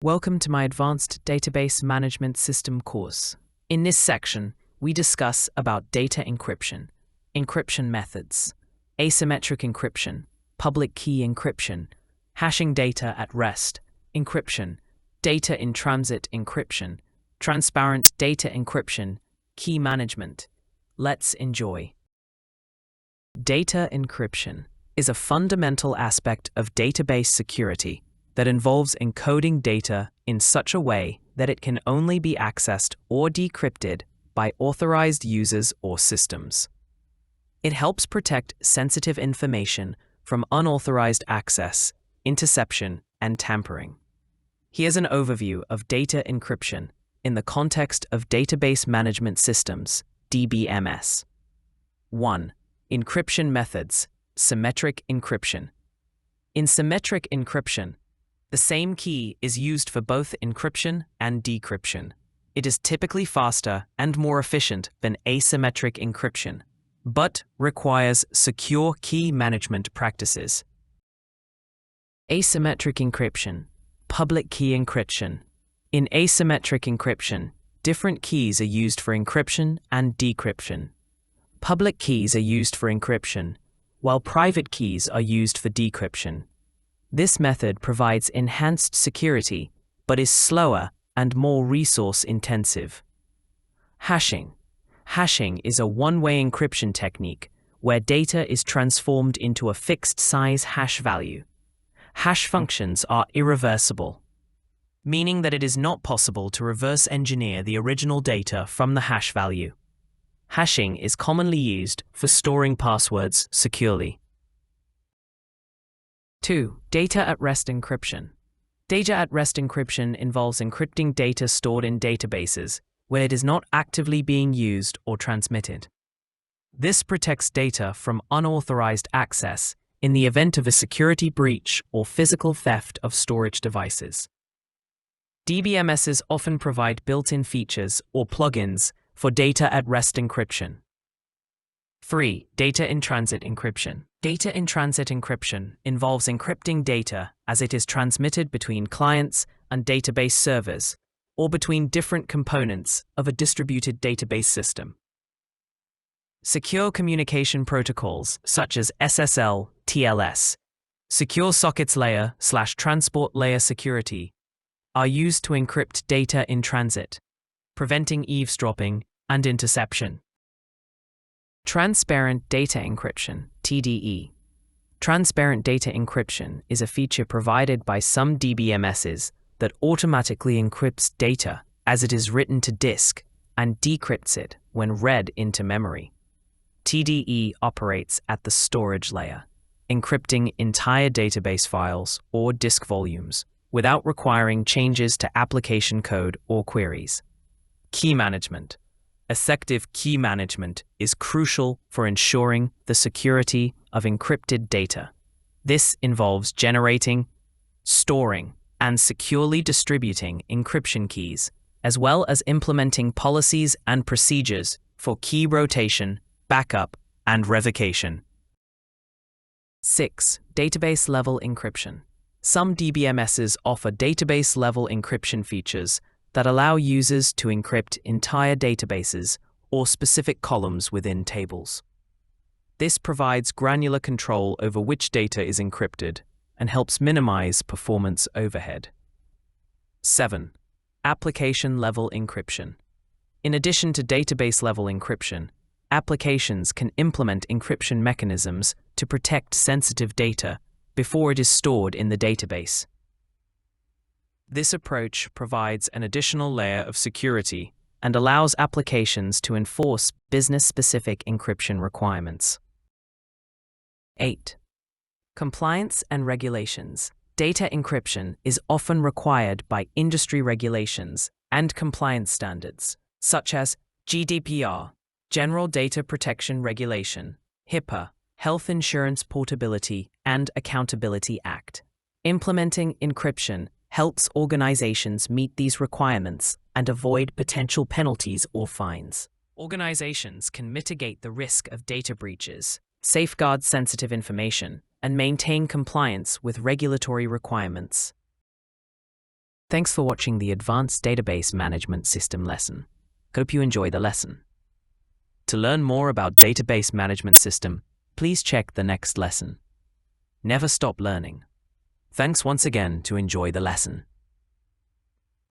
Welcome to my Advanced Database Management System course. In this section, we discuss about data encryption, encryption methods, asymmetric encryption, public key encryption, hashing data at rest, encryption, data in transit encryption, transparent data encryption, key management. Let's enjoy. Data encryption is a fundamental aspect of database security that involves encoding data in such a way that it can only be accessed or decrypted by authorized users or systems. It helps protect sensitive information from unauthorized access, interception, and tampering. Here's an overview of data encryption in the context of database management systems, DBMS. 1. Encryption methods, symmetric encryption. In symmetric encryption, the same key is used for both encryption and decryption. It is typically faster and more efficient than asymmetric encryption, but requires secure key management practices. Asymmetric encryption, public key encryption. In asymmetric encryption, different keys are used for encryption and decryption. Public keys are used for encryption, while private keys are used for decryption. This method provides enhanced security, but is slower and more resource-intensive. Hashing. Hashing is a one-way encryption technique where data is transformed into a fixed-size hash value. Hash functions are irreversible, meaning that it is not possible to reverse engineer the original data from the hash value. Hashing is commonly used for storing passwords securely. 2. Data at rest encryption. Data at rest encryption involves encrypting data stored in databases where it is not actively being used or transmitted. This protects data from unauthorized access in the event of a security breach or physical theft of storage devices. DBMSs often provide built-in features or plugins for data at rest encryption. 3. Data in transit encryption. Data in transit encryption involves encrypting data as it is transmitted between clients and database servers, or between different components of a distributed database system. Secure communication protocols such as SSL, TLS, secure sockets layer/transport layer security are used to encrypt data in transit, preventing eavesdropping and interception. Transparent data encryption, TDE. Transparent data encryption is a feature provided by some DBMSs that automatically encrypts data as it is written to disk and decrypts it when read into memory. TDE operates at the storage layer, encrypting entire database files or disk volumes without requiring changes to application code or queries. Key management. Effective key management is crucial for ensuring the security of encrypted data. This involves generating, storing, and securely distributing encryption keys, as well as implementing policies and procedures for key rotation, backup, and revocation. 6. Database-level encryption. Some DBMSs offer database-level encryption features that allow users to encrypt entire databases or specific columns within tables. This provides granular control over which data is encrypted and helps minimize performance overhead. 7. Application-level encryption. In addition to database-level encryption, applications can implement encryption mechanisms to protect sensitive data before it is stored in the database. This approach provides an additional layer of security and allows applications to enforce business-specific encryption requirements. 8. Compliance and regulations. Data encryption is often required by industry regulations and compliance standards, such as GDPR, General Data Protection Regulation, HIPAA, Health Insurance Portability and Accountability Act. Implementing encryption helps organizations meet these requirements and avoid potential penalties or fines. Organizations can mitigate the risk of data breaches, safeguard sensitive information, and maintain compliance with regulatory requirements. Thanks for watching the Advanced Database Management System lesson. Hope you enjoy the lesson. To learn more about Database Management System, please check the next lesson. Never stop learning. Thanks once again to enjoy the lesson.